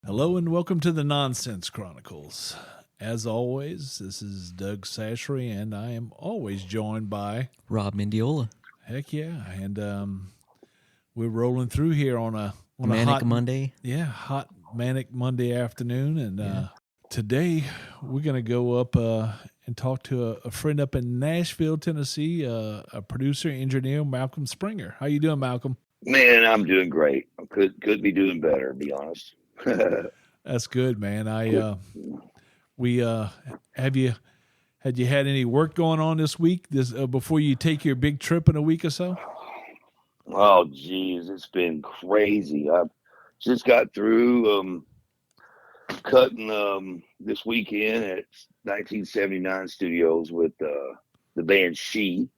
Hello and welcome to the Nonsense Chronicles. As always, this is Doug Chachere, and I am always joined by Rob Mendiola. Heck yeah, and we're rolling through here on a Manic hot Monday. hot manic Monday afternoon, and today we're gonna go up and talk to a friend up in Nashville, Tennessee, a producer engineer, Malcolm Springer. How you doing, Malcolm? Man, I'm doing great. I could be doing better, to be honest. That's good, man. We have you had you had any work going on this week? This before you take your big trip in a week or so? Oh, geez, it's been crazy. I just got through cutting this weekend at 1979 Studios with the band She,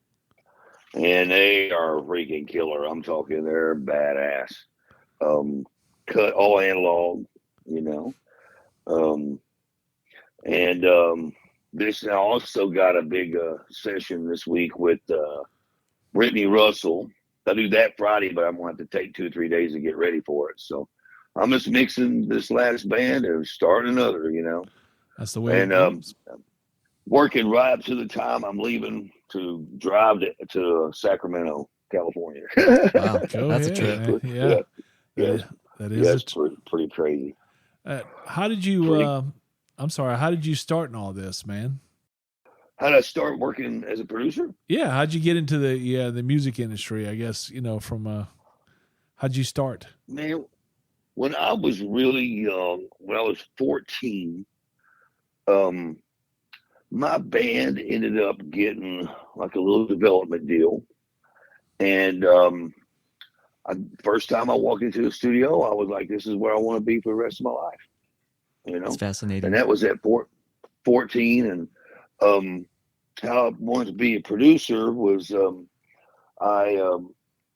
and they are freaking killer. I'm talking, they're badass. Cut all analog, you know. Um, and this I also got a big session this week with Brittany Russell. I do that Friday, but I'm going to have to take 2 or 3 days to get ready for it. So I'm just mixing this last band and starting another, That's the way and it goes. working right up to the time I'm leaving to drive to Sacramento, California. Wow, Go that's ahead, a trip. man. Yeah, yes, That yes, is pretty crazy. how did you? Pretty. I'm sorry. How did you start in all this, man? How did I start working as a producer? Yeah, how'd you get into the music industry? I guess from how'd you start? Man, when I was really young, when I was 14, um, my band ended up getting like a little development deal. And first time I walked into the studio, I was like, this is where I want to be for the rest of my life, It's And fascinating. that was at 14. And how I wanted to be a producer was I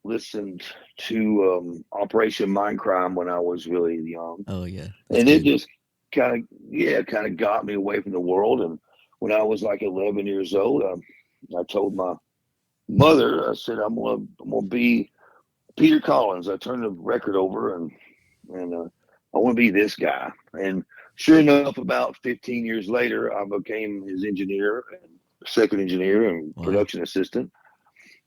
listened to Operation Mindcrime when I was really young. Oh yeah, that's And it good. just kind of got me away from the world. And when I was like 11 years old, I told my mother, I said, I'm gonna be Peter Collins. I turned the record over and I want to be this guy. And sure enough, about 15 years later, I became his engineer and second engineer and Wow. production assistant.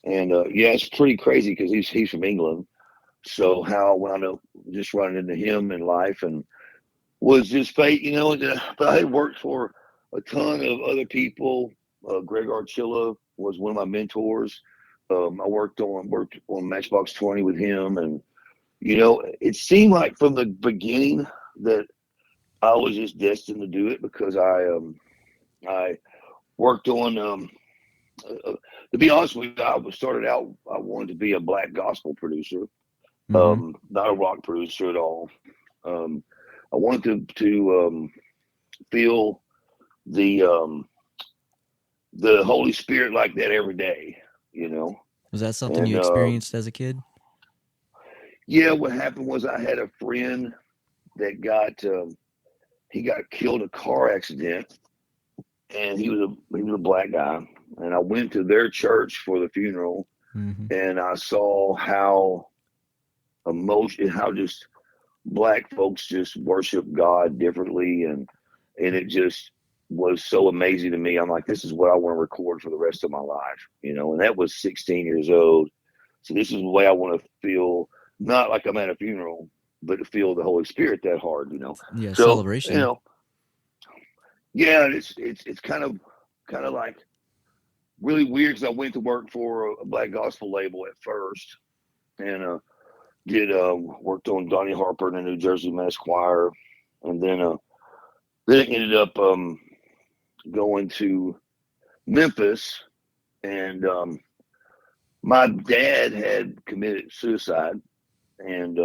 And yeah, it's pretty crazy because he's from England. So how I wound up just running into him in life and was just fate, But I had worked for a ton of other people. Greg Archilla was one of my mentors. I worked on Matchbox 20 with him, and it seemed like from the beginning that I was just destined to do it because I worked on. To be honest with you, started out. I wanted to be a black gospel producer, Mm-hmm. not a rock producer at all. Um, I wanted to feel the Holy Spirit like that every day, Was that something And you experienced as a kid? yeah, what happened was I had a friend that he got killed in a car accident, and he was a black guy, and I went to their church for the funeral, Mm-hmm. and I saw how just black folks just worship God differently, and it just was so amazing to me. I'm like, this is what I want to record for the rest of my life, and that was 16 years old. So this is the way I want to feel, not like I'm at a funeral, but to feel the Holy Spirit that hard. Yeah, So, celebration. yeah, it's kind of like really weird because I went to work for a black gospel label at first, and did worked on Donnie Harper and the New Jersey Mass Choir, and then it ended up going to Memphis, and my dad had committed suicide, and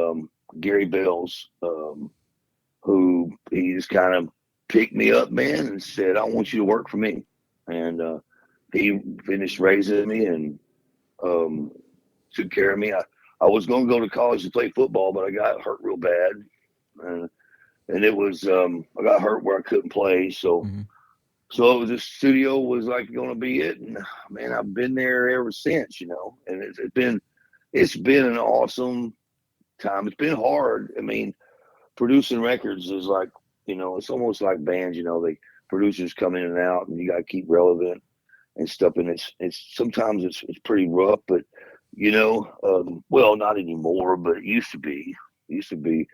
Gary Bells, who he just kind of picked me up, man, and said, "I want you to work for me," and he finished raising me and um, took care of me. I was going to go to college to play football, but I got hurt real bad, and it was I got hurt where I couldn't play, so. Mm-hmm. So it was this studio was like going to be it, and man, I've been there ever since, And it's been an awesome time. It's been hard. I mean, producing records is like, it's almost like bands. They producers come in and out, and you got to keep relevant and stuff. And it's sometimes it's pretty rough, but well, not anymore, but it used to be. It used to be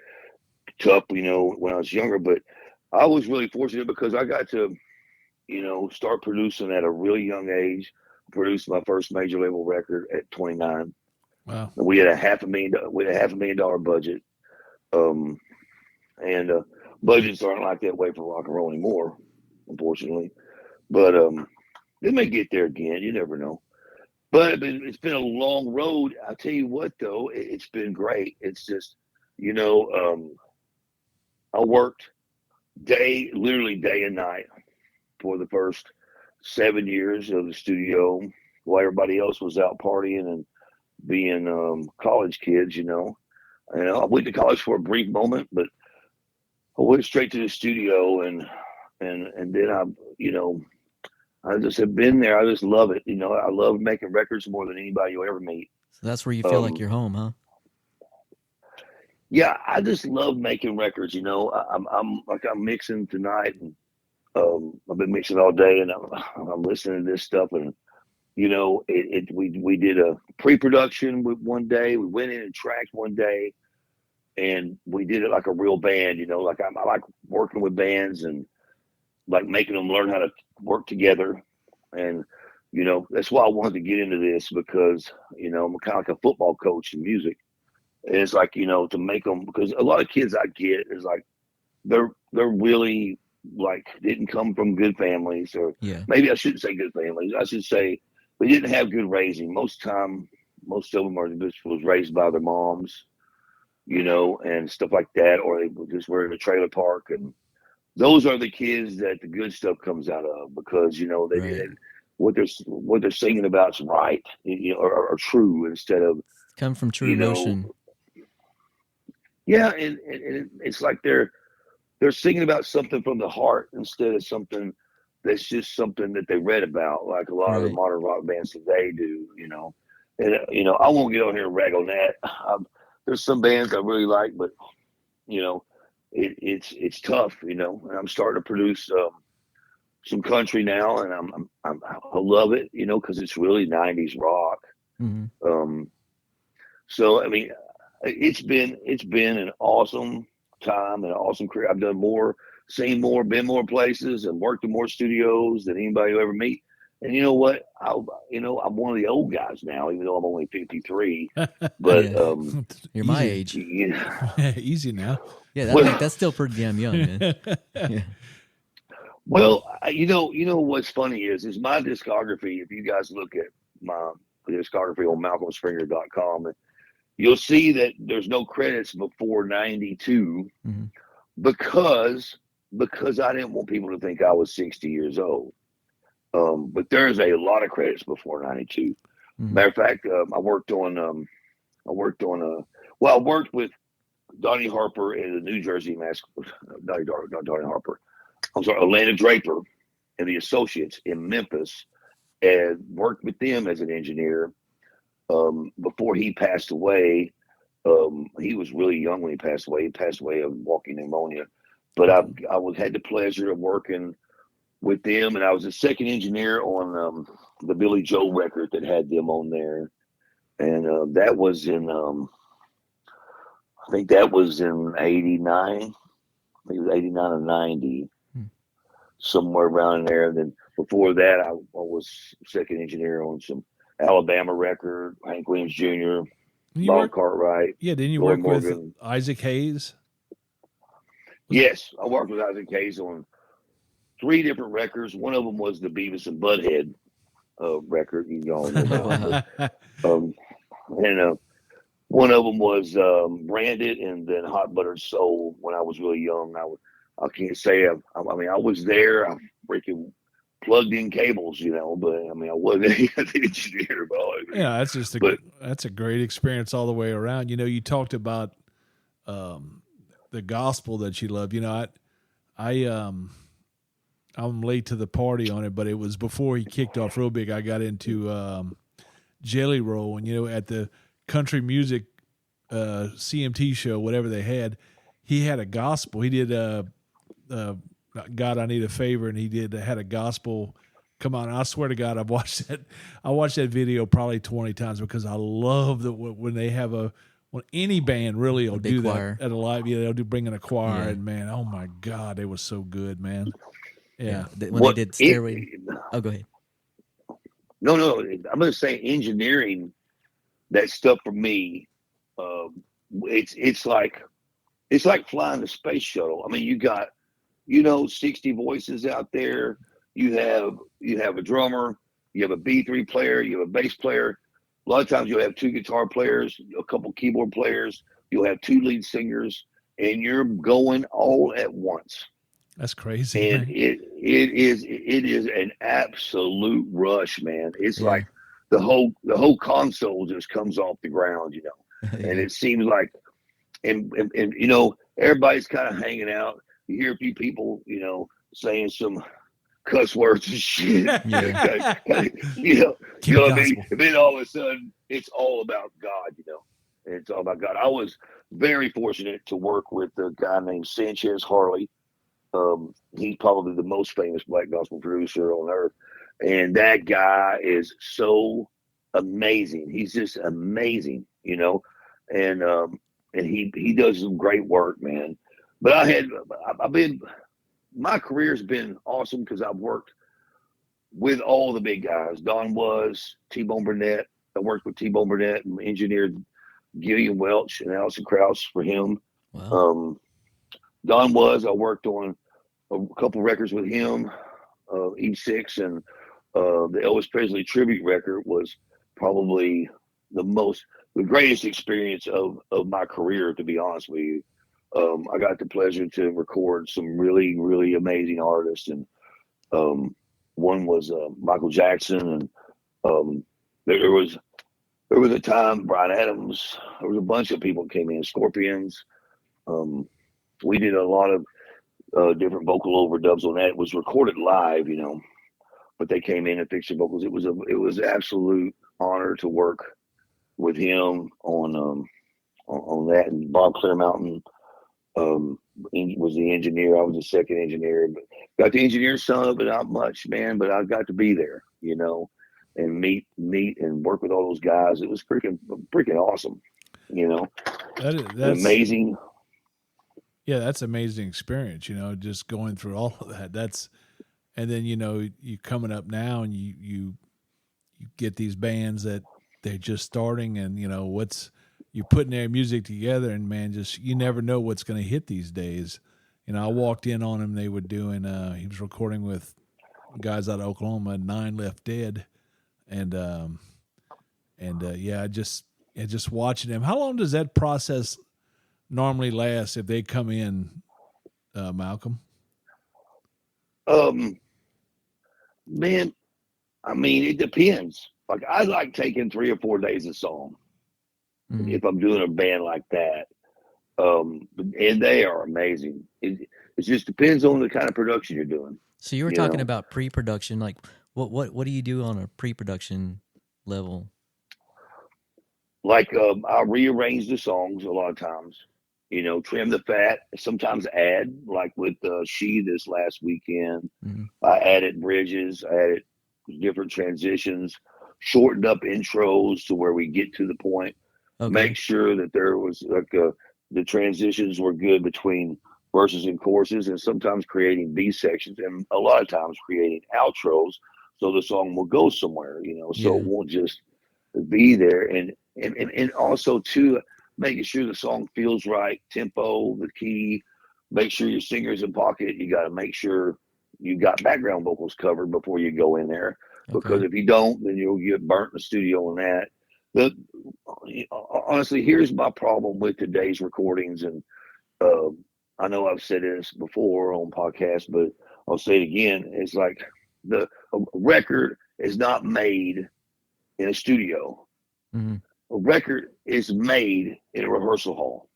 tough, when I was younger. But I was really fortunate because I got to, start producing at a really young age. Produced my first major label record at 29. Wow. We had a $500,000 budget. And budgets aren't like that way for rock and roll anymore, unfortunately. But they may get there again. You never know. But it's been a long road. I'll tell you what, though, it's been great. It's just, I worked literally day and night for the first 7 years of the studio while everybody else was out partying and being college kids, And I went to college for a brief moment, but I went straight to the studio and then I just have been there. I just love it. I love making records more than anybody you'll ever meet. So that's where you feel like you're home, huh? Yeah, I just love making records. I'm mixing tonight, and I've been mixing all day, and I'm listening to this stuff, and we did a pre-production one day. We went in and tracked one day, and we did it like a real band. Like I like working with bands and like making them learn how to work together. And, that's why I wanted to get into this because, I'm kind of like a football coach in music. And it's like, to make them, because a lot of kids I get is like, they're really like, didn't come from good families, or maybe I shouldn't say good families. I should say they didn't have good raising. Most of them was raised by their moms, and stuff like that, or they just were in a trailer park. And those are the kids that the good stuff comes out of because, what they're singing about is right, or true instead of come from true emotion. Yeah, and it's like they're singing about something from the heart instead of something that's just something that they read about, like a lot of the modern rock bands today do. And I won't get on here and rag on that. There's some bands I really like, but it's tough. And I'm starting to produce some country now, and I love it, because it's really 90s rock. Mm-hmm. So I mean, it's been an awesome time and an awesome career. I've done more, seen more, been more places, and worked in more studios than anybody you'll ever meet. And you know what? I'm one of the old guys now, even though I'm only 53. But you're my age. Easy now. Yeah, that's still pretty damn young, man. Yeah. Well, what's funny is my discography. If you guys look at my discography on malcolmspringer.com, you'll see that there's no credits before 92 because I didn't want people to think I was 60 years old. But there's a lot of credits before 92. Matter of fact, I worked with Donnie Harper and the New Jersey Donnie Harper. I'm sorry, Atlanta Draper and the Associates in Memphis, and worked with them as an engineer. Before he passed away, he was really young when he passed away. He passed away of walking pneumonia. But I had the pleasure of working with them, and I was a second engineer on the Billy Joel record that had them on there, and that was in I think that was in '89. I think it was '89 or '90, somewhere around in there. And then before that, I was second engineer on some Alabama record, Hank Williams Jr., Bob Cartwright. Yeah, didn't you work with Isaac Hayes? Yes, I worked with Isaac Hayes on 3 different records. One of them was the Beavis and Butthead record. You know, and one of them was Branded, and then Hot Buttered Soul. When I was really young, I can't say I mean I was there. I freaking plugged in cables, but I mean I wasn't an engineer. Yeah, that's a great experience all the way around. You talked about the gospel that you love. I'm late to the party on it, but it was before he kicked off real big. I got into Jelly Roll, and at the country music CMT show, whatever they had, he had a gospel. He did God, I Need a Favor, and he had a gospel come on. I swear to God, I've watched that. I watched that video probably 20 times because I love that when they have when any band really will do choir. that at a live. Yeah, they'll bring in a choir, and man, oh my God, it was so good, man. Yeah. When they did Stairway. Oh, go ahead. No. I'm going to say engineering that stuff for me. It's like flying the space shuttle. I mean, you got 60 voices out there. You have a drummer, you have a B3 player, you have a bass player. A lot of times you'll have 2 guitar players, a couple keyboard players. You'll have 2 lead singers, and you're going all at once. That's crazy. And it is an absolute rush, man. It's like the whole console just comes off the ground, and it seems like, and everybody's kind of hanging out. You hear a few people, saying some cuss words and shit. Yeah. You know what I mean? And then all of a sudden, it's all about God, It's all about God. I was very fortunate to work with a guy named Sanchez Harley. He's probably the most famous black gospel producer on earth. And that guy is so amazing. He's just amazing, and he does some great work, man. But my career's been awesome because I've worked with all the big guys. Don Was, T-Bone Burnett. I worked with T-Bone Burnett and engineered Gillian Welch and Alison Krauss for him. Wow. Don Was, I worked on a couple records with him, E6, and the Elvis Presley tribute record was probably the greatest experience of my career, to be honest with you. I got the pleasure to record some really, really amazing artists, and one was Michael Jackson, and there was a time Bryan Adams. There was a bunch of people that came in, Scorpions. We did a lot of different vocal overdubs on that. It was recorded live, but they came in and fixed the vocals. It was an absolute honor to work with him on that. And Bob Clearmountain was the engineer. I was the second engineer, but got to engineer some of it, not much, man. But I got to be there, and meet and work with all those guys. It was freaking awesome, That's amazing. Yeah, that's an amazing experience. Just going through all of that. And then you coming up now, and you get these bands that they're just starting, and you're putting their music together, and man, just you never know what's going to hit these days. I walked in on him; they were doing. He was recording with guys out of Oklahoma, 9 Left Dead, and just watching them. How long does that process normally last if they come in, Malcolm? Man, I mean, it depends. Like, I like taking 3 or 4 days a song if I'm doing a band like that. And they are amazing. It just depends on the kind of production you're doing. So you were talking about pre-production. Like, what do you do on a pre-production level? Like, I rearrange the songs a lot of times. Trim the fat. Sometimes add, like with She this last weekend. I added bridges. I added different transitions. Shortened up intros to where we get to the point. Okay. Make sure that there was the transitions were good between verses and choruses, and sometimes creating B sections, and a lot of times creating outros so the song will go somewhere. So it won't just be there, and also too, making sure the song feels right, tempo, the key. Make sure your singer's in pocket. You got to make sure you got background vocals covered before you go in there. Because if you don't, then you'll get burnt in the studio on that. Honestly, here's my problem with today's recordings, and I know I've said this before on podcasts, but I'll say it again. It's like a record is not made in a studio. Mm-hmm. A record is made in a rehearsal hall.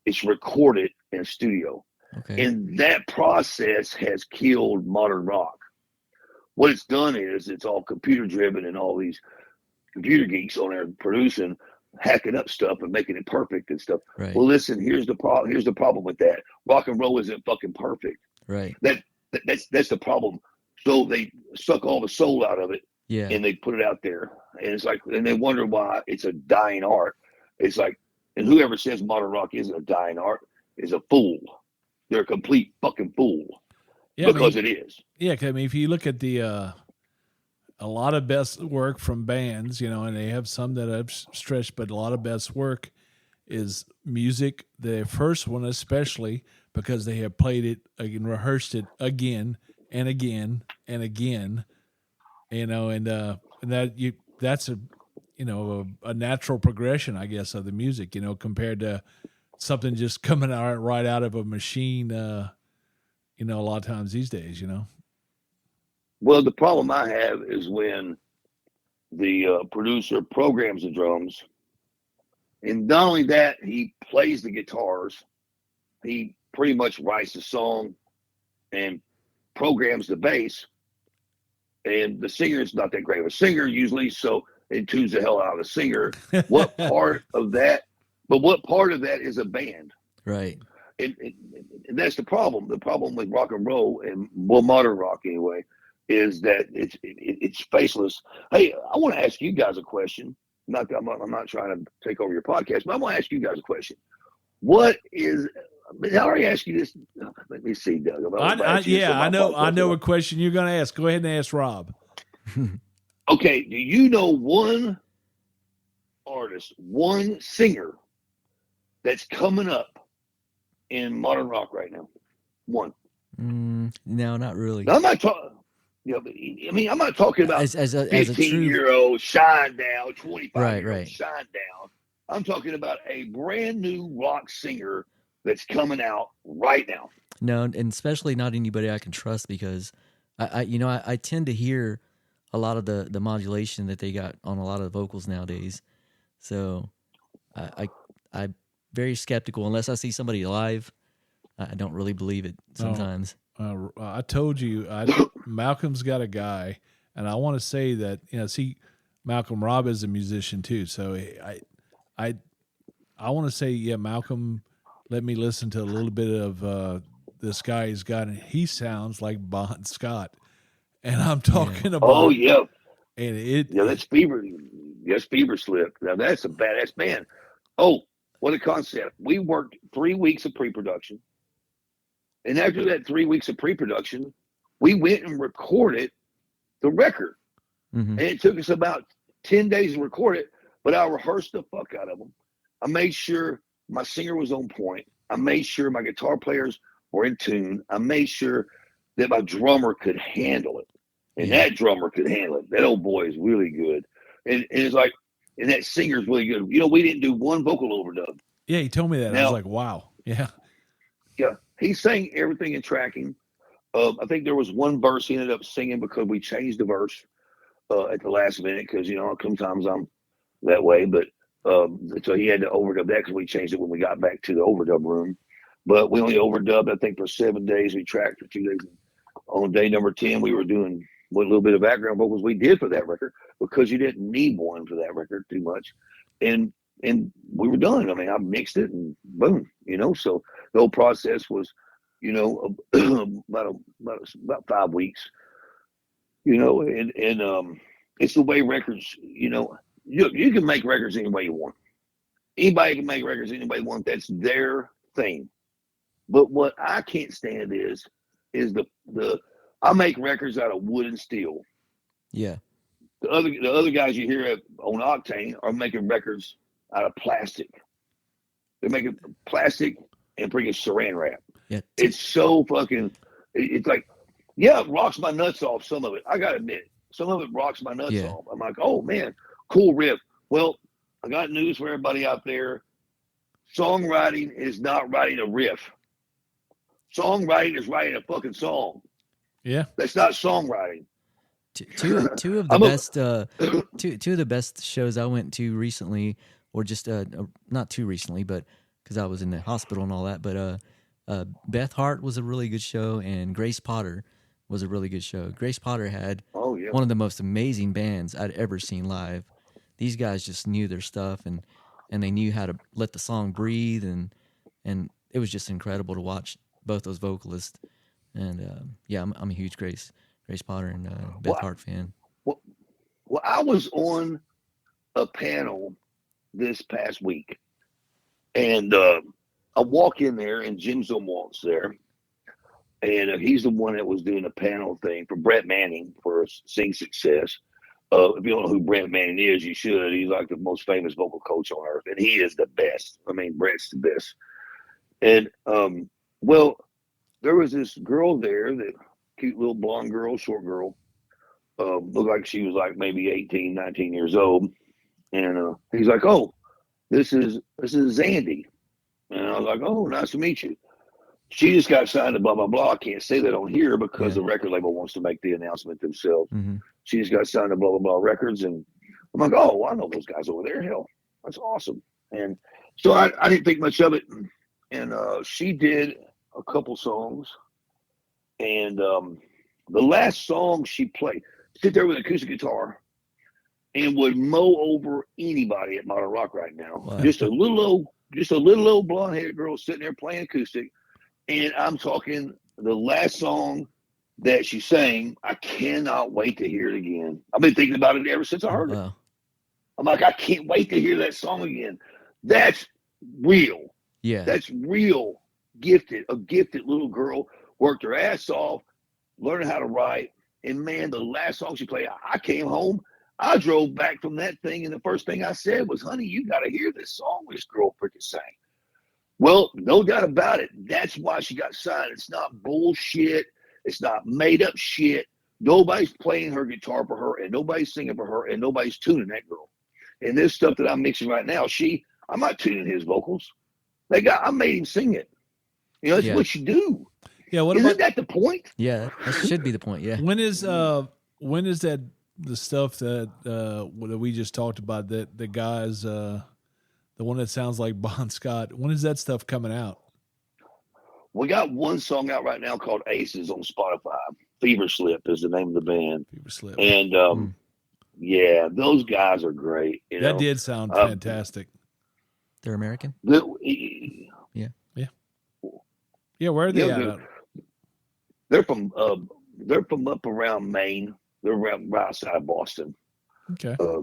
It's recorded in a studio. Okay. And that process has killed modern rock. What it's done is it's all computer driven, and all these computer geeks on there producing, hacking up stuff and making it perfect and stuff. Right. Well, listen, here's the problem. Here's the problem with that. Rock and roll isn't fucking perfect. Right. That's the problem. So they suck all the soul out of it, Yeah. and they put it out there, and it's like, and they wonder why it's a dying art. It's like, and whoever says modern rock isn't a dying art is a fool. They're a complete fucking fool. Yeah, because it is. Yeah, I mean, if you look at the a lot of best work from bands, you know, and they have some that have stretched, but a lot of best work is music. The first one, especially because they have played it and rehearsed it again and again and again, you know, and that's a, you know, a natural progression, I guess, of the music, you know, compared to something just coming out right out of a machine, you know, a lot of times these days, you know. Well, the problem I have is when the producer programs the drums, and not only that, he plays the guitars. He pretty much writes the song and programs the bass. And the singer is not that great of a singer usually, so it tunes the hell out of the singer. What part of that? But what part of that is a band? Right. And that's the problem. The problem with rock and roll, and well, modern rock anyway, is that it's faceless. Hey, I want to ask you guys a question. I'm not trying to take over your podcast, but I want to ask you guys a question. What is? I already asked you this. Let me see, Doug. I know what question you're going to ask. Go ahead and ask Rob. Okay, do you know one artist, one singer that's coming up in modern rock right now? One. No, not really. Now, I'm not talking. You know, I mean, I'm not talking about as a 15-year-old shine down, 25-year-old right. shine down. I'm talking about a brand new rock singer that's coming out right now. No, and especially not anybody I can trust, because I tend to hear a lot of the modulation that they got on a lot of the vocals nowadays. So I'm very skeptical unless I see somebody live. I don't really believe it sometimes. I told you, Malcolm's got a guy, and I want to say that, you know, see, Malcolm, Rob is a musician too, so I want to say, yeah, Malcolm let me listen to a little bit of this guy he's got, and he sounds like Bon Scott, and I'm talking about. Oh yeah, and that's Fever. Yes, Fever Slip. Now that's a badass band. Oh, what a concept! We worked 3 weeks of pre-production. And after that 3 weeks of pre-production, we went and recorded the record. Mm-hmm. And it took us about 10 days to record it, but I rehearsed the fuck out of them. I made sure my singer was on point. I made sure my guitar players were in tune. I made sure that my drummer could handle it. And that drummer could handle it. That old boy is really good. And it's like, and that singer's really good. You know, we didn't do one vocal overdub. Yeah, he told me that. Now, I was like, wow. Yeah. Yeah. He sang everything in tracking. I think there was one verse he ended up singing because we changed the verse at the last minute, because, you know, sometimes I'm that way. But so he had to overdub that because we changed it when we got back to the overdub room. But we only overdubbed, I think, for 7 days. We tracked for 2 days. On day number 10, we were doing what little bit of background vocals we did for that record, because you didn't need one for that record too much. And we were done. I mean, I mixed it and boom, you know. So the whole process was, you know, about 5 weeks, you know. And it's the way records, you know, you can make records any way you want. Anybody can make records any way they want. That's their thing. But what I can't stand is the I make records out of wood and steel. Yeah. The other guys you hear on Octane are making records out of plastic. They're making plastic and bringing saran wrap. Yeah. It's so fucking. It's like, yeah, it rocks my nuts off. Some of it, I gotta admit, some of it rocks my nuts off. I'm like, oh man, cool riff. Well, I got news for everybody out there. Songwriting is not writing a riff. Songwriting is writing a fucking song. Yeah, that's not songwriting. Two of the best two of the best shows I went to recently, or just not too recently, but because I was in the hospital and all that. But Beth Hart was a really good show, and Grace Potter was a really good show. Grace Potter had one of the most amazing bands I'd ever seen live. These guys just knew their stuff, and and they knew how to let the song breathe, and it was just incredible to watch both those vocalists. And yeah, I'm a huge Grace Potter and Beth Well, Hart fan. well, well, I was on a panel this past week, and I walk in there, and Jim Zumwalt's there, and he's the one that was doing the panel thing for Brett Manning for Sing Success. If you don't know who Brett Manning is, you should. He's like the most famous vocal coach on earth, and he is the best. I mean, Brett's the best. And well, there was this girl there, that cute little blonde girl, short girl, looked like she was like maybe 18, 19 years old. And he's like, "Oh, this is Zandy." And I was like, "Oh, nice to meet you." She just got signed to blah blah blah. I can't say that on here because the record label wants to make the announcement themselves. Mm-hmm. She just got signed to blah blah blah records, and I'm like, "Oh, well, I know those guys over there. Hell, that's awesome." And so I didn't think much of it. And she did a couple songs, and the last song she played, sit there with an acoustic guitar, and would mow over anybody at Modern Rock right now. Wow. Just a little old blonde haired girl sitting there playing acoustic. And I'm talking the last song that she sang. I cannot wait to hear it again. I've been thinking about it ever since I heard it. I'm like, I can't wait to hear that song again. That's real. Yeah. That's real. A gifted little girl, worked her ass off, learning how to write. And man, the last song she played, I came home. I drove back from that thing, and the first thing I said was, "Honey, you got to hear this song this girl freaking sang." Well, no doubt about it. That's why she got signed. It's not bullshit. It's not made up shit. Nobody's playing her guitar for her, and nobody's singing for her, and nobody's tuning that girl. And this stuff that I'm mixing right now, I'm not tuning his vocals. I made him sing it. You know, that's what you do. Yeah. Isn't that the point? Yeah, that should be the point. Yeah. When is that the stuff that we just talked about, that the guys, the one that sounds like Bon Scott, when is that stuff coming out? We got one song out right now called Aces on Spotify. Fever Slip is the name of the band. Fever Slip. And yeah, those guys are great. That did sound fantastic. They're American? Yeah. Where are they at? They're from up around Maine. They're right outside Boston,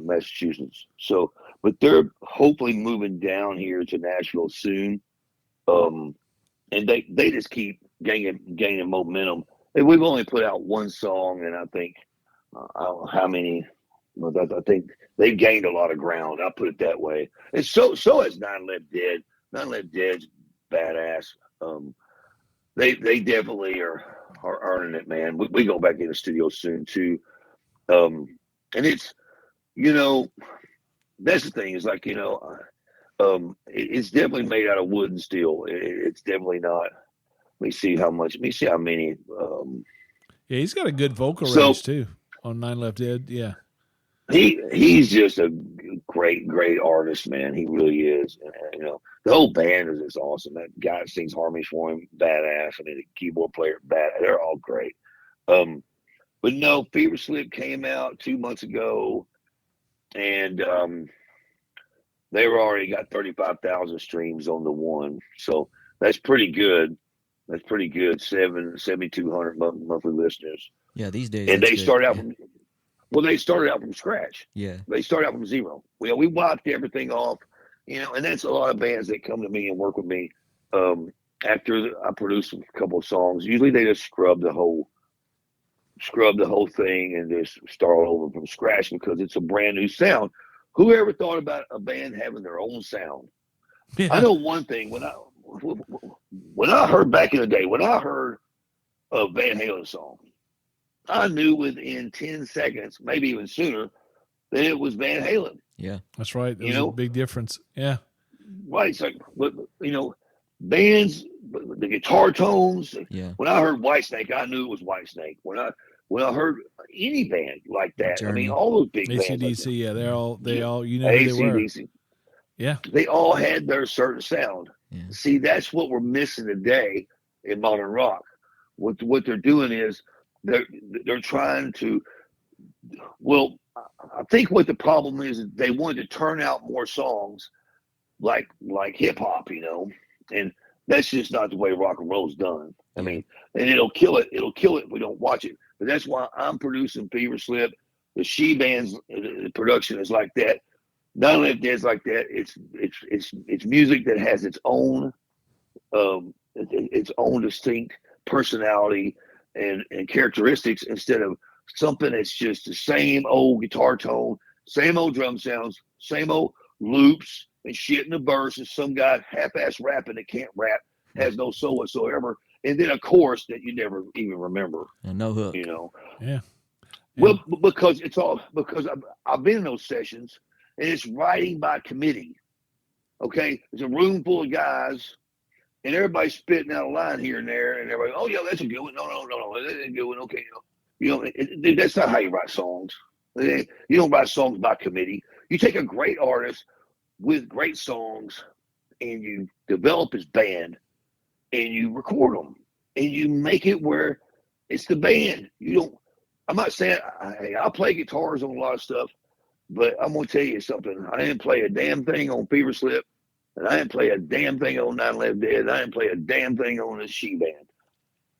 Massachusetts. So, but they're hopefully moving down here to Nashville soon. And they just keep gaining momentum. And we've only put out one song, and I think I don't know how many. I think they've gained a lot of ground. I'll put it that way. And so has 9 Left Dead. 9 Left Dead's badass. They definitely are earning it, man. We go back in the studio soon too. And it's, that's the thing, is like, it's definitely made out of wood and steel. It's definitely not. Let me see how many. Yeah, he's got a good vocal range too on 9 Left Dead. Yeah. He's just a great artist, man. He really is. And, the whole band is just awesome. That guy that sings harmonies for him, badass. I mean, the keyboard player, badass. They're all great. But no, Fever Slip came out 2 months ago, and they were already got 35,000 streams on the one. So that's pretty good. 7,200 monthly listeners. Yeah, these days. And they started out from. Well, they started out from scratch. Yeah. They started out from zero. We wiped everything off, and that's a lot of bands that come to me and work with me after I produce a couple of songs. Usually they just scrub the whole thing and just start all over from scratch because it's a brand new sound. Who ever thought about a band having their own sound? Yeah. I know one thing. When I heard back in the day, when I heard a Van Halen song, I knew within 10 seconds, maybe even sooner, that it was Van Halen. Yeah, that's right. There's a big difference. Yeah. Right. It's like, bands, the guitar tones. Yeah. When I heard Whitesnake, I knew it was Whitesnake. When I heard any band like that, Journey. I mean, all those big bands. AC/DC, like yeah, they all, who they were. Yeah. They all had their certain sound. Yeah. See, that's what we're missing today in modern rock. What they're doing is they're trying to, well, I think what the problem is they wanted to turn out more songs like hip hop, and that's just not the way rock and roll's done. I Yeah. mean, and it'll kill it. It'll kill it if we don't watch it. But that's why I'm producing Fever Slip. The She Band's production is like that. Not only it's like that, it's music that has its own distinct personality and characteristics instead of something that's just the same old guitar tone, same old drum sounds, same old loops and shit in the verse, and some guy half-ass rapping that can't rap, has no soul whatsoever, and then a chorus that you never even remember. And no hook. Yeah. Well, because I've been in those sessions, and it's writing by committee. Okay, there's a room full of guys, and everybody's spitting out a line here and there, and everybody, oh yeah, that's a good one. No, that's a good one. Okay, that's not how you write songs. You don't write songs by committee. You take a great artist with great songs, and you develop his band, and you record them, and you make it where it's the band. You don't. I'm not saying I play guitars on a lot of stuff, but I'm gonna tell you something. I didn't play a damn thing on Fever Slip, and I didn't play a damn thing on 9/11 Dead. And I didn't play a damn thing on the She Band.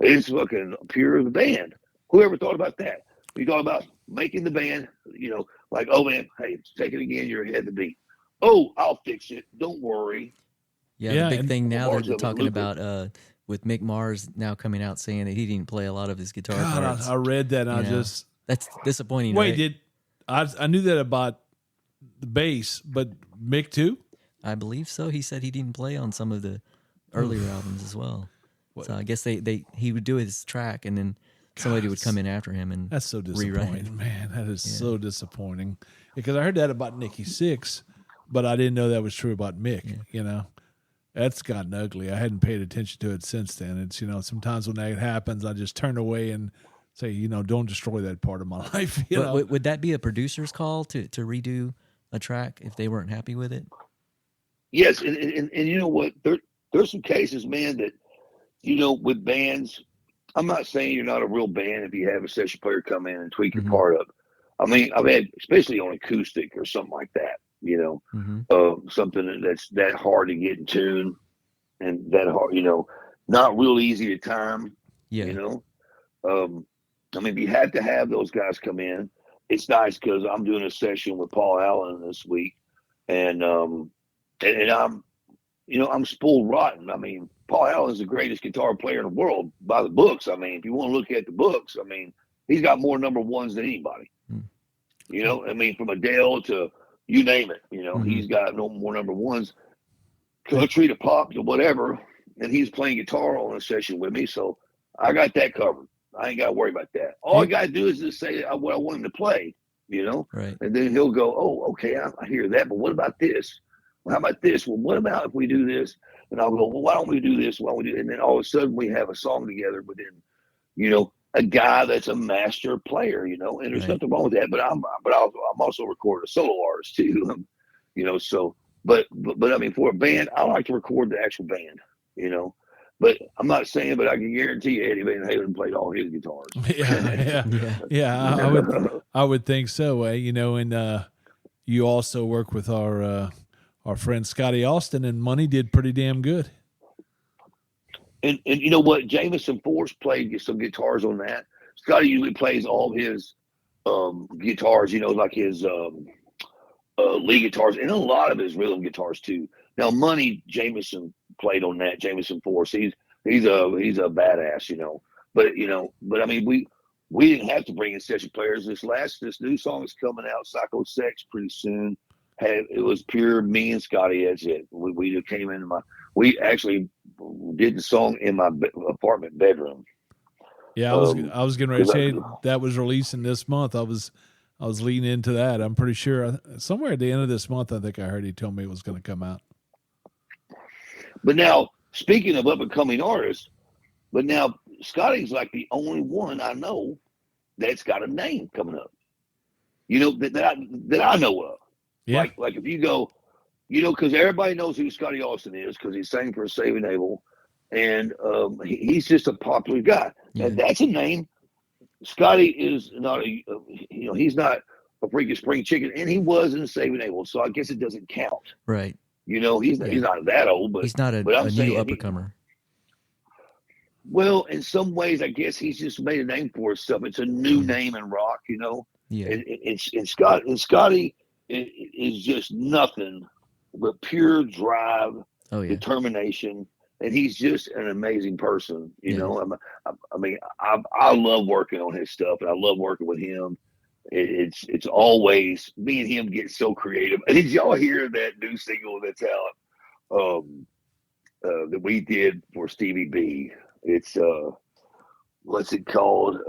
It's fucking pure the band. Whoever thought about that? You thought about making the band, like, oh man, hey, take it again. You're ahead of the beat. Oh, I'll fix it. Don't worry. Yeah, the big thing now Mars they're of talking Luther. about with Mick Mars now coming out saying that he didn't play a lot of his guitar parts. I read that. And That's disappointing. Wait, right? I knew that about the bass, but Mick too? I believe so. He said he didn't play on some of the earlier albums as well. What? So I guess he would do his track and then somebody would come in after him and That's so rewrite disappointing, it. man. That is so disappointing. Because I heard that about Nikki Sixx, but I didn't know that was true about Mick. That's gotten ugly. I hadn't paid attention to it since then. It's sometimes when that happens, I just turn away and say, don't destroy that part of my life. Would that be a producer's call to redo a track if they weren't happy with it? Yes, and you know what? There's some cases, man, that with bands. I'm not saying you're not a real band if you have a session player come in and tweak your part up. I mean, I've had, especially on acoustic or something like that, something that's that hard to get in tune and that hard, not real easy to time. Yeah. I mean, if you had to have those guys come in, it's nice because I'm doing a session with Paul Allen this week, and I'm spoiled rotten. I mean, Paul Allen's the greatest guitar player in the world by the books. I mean, if you want to look at the books, I mean, he's got more number ones than anybody. I mean, from Adele to you name it, he's got no more number ones. Country to pop to whatever, and he's playing guitar on a session with me, so I got that covered. I ain't got to worry about that. All I got to do is just say what I want him to play, Right. And then he'll go, oh, okay, I hear that, but what about this? Well, how about this? Well, what about if we do this? And I'll go, well, why don't we do this? Why don't we do? And then all of a sudden we have a song together within, a guy that's a master player, and there's nothing wrong with that. But I'm also recording a solo artist too, So, but I mean, for a band, I like to record the actual band, But I'm not saying, but I can guarantee you, Eddie Van Halen played all his guitars. Yeah. I would think so. And you also work with our friend Scotty Austin, and Money did pretty damn good. And you know what? Jameson Force played some guitars on that. Scotty usually plays all his guitars, like his lead guitars, and a lot of his rhythm guitars too. Now, Money Jameson played on that. Jameson Force, he's a badass, But I mean, we didn't have to bring in session players. This new song is coming out, Psycho Sex, pretty soon. It was pure me and Scotty. That's it. We just came into we actually did the song in my apartment bedroom. Yeah, I was getting ready to say that was releasing this month. I was leading into that. I'm pretty sure somewhere at the end of this month, I think I heard he told me it was going to come out. But now, speaking of up and coming artists, Scotty's like the only one I know that's got a name coming up. That I know of. Yeah. Like if you go, because everybody knows who Scotty Austin is because he sang for Saving Abel, and he's just a popular guy. Yeah. And that's a name. Scotty is not he's not a freaking spring chicken, and he was in Saving Abel, so I guess it doesn't count. Right. You know, he's not that old, but he's not but I'm a new saying uppercomer. well, in some ways, I guess he's just made a name for himself. It's a new name in rock, you know. Yeah. Scotty is just nothing but pure drive, Oh yeah. determination, and he's just an amazing person. You Yeah. know, I mean, I love working on his stuff, and I love working with him. It's always me and him get so creative. Did y'all hear that new single that's out that we did for Stevie B? It's what's it called?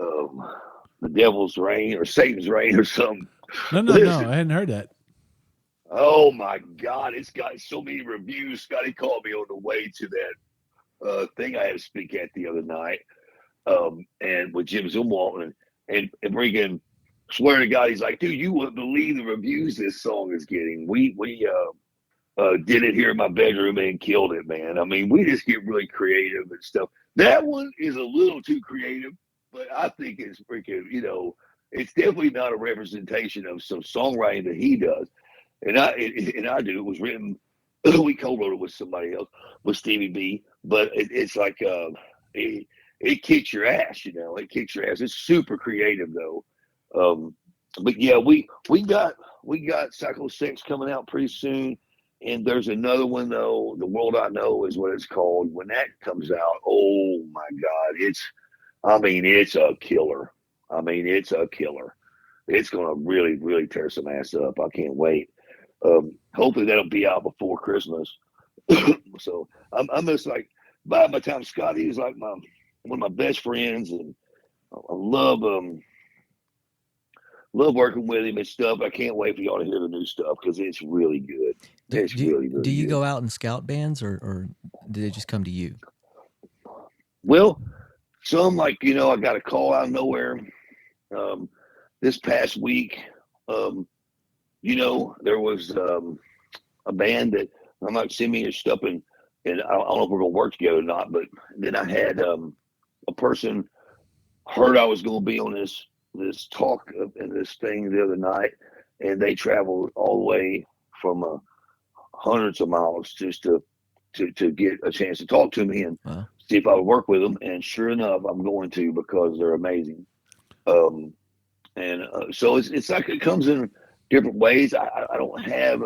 The Devil's Rain or Satan's Rain or something. No, Listen, I hadn't heard that. oh my God, it's got so many reviews. Scotty called me on the way to that thing I had to speak at the other night, and with Jim Zumwalt and freaking swear to God, he's like, dude, you wouldn't believe the reviews this song is getting. We did it here in my bedroom and killed it, man. I mean, we just get really creative and stuff. That one is a little too creative, but I think it's freaking, you know, it's definitely not a representation of some songwriting that he does. And I do. It was written, we co-wrote it with somebody else, with Stevie B, but it's like, it kicks your ass, you know, it kicks your ass. It's super creative though. But yeah, we got Psycho 6 coming out pretty soon. And there's another one though, The World I Know is what it's called. When that comes out, oh my God, it's a killer. It's a killer. It's gonna really, really tear some ass up. I can't wait. Hopefully that'll be out before Christmas. So I'm just like, by my time Scotty is like one of my best friends, and I love working with him and stuff. I can't wait for y'all to hear the new stuff because it's really good. It's really, really do you good. go out and scout bands, or do they just come to you? Well, some like, you know, I got a call out of nowhere. This past week, you know, there was a band that I'm like, send me your stuff, and I don't know if we're gonna work together or not. But then I had a person heard I was gonna be on this talk and this thing the other night, and they traveled all the way from hundreds of miles just to get a chance to talk to me and Wow. see if I would work with them. And sure enough, I'm going to, because they're amazing. So it's like it comes in different ways. I don't have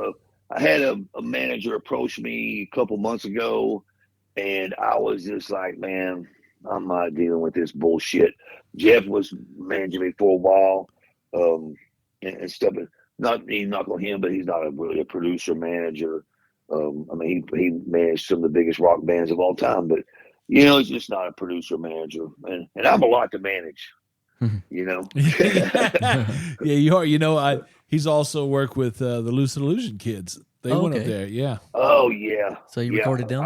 I had a manager approach me a couple months ago, and I was just like, man, I'm not dealing with this bullshit. Jeff was managing me for a while, and stuff. Not me, knock on him, but he's not really a producer manager. I mean, he managed some of the biggest rock bands of all time, but you know, he's just not a producer manager, and I'm a lot to manage. You know. Yeah, you are. You know, he's also worked with the Lucid Illusion kids. They went up there. Yeah. Oh yeah. So you recorded them?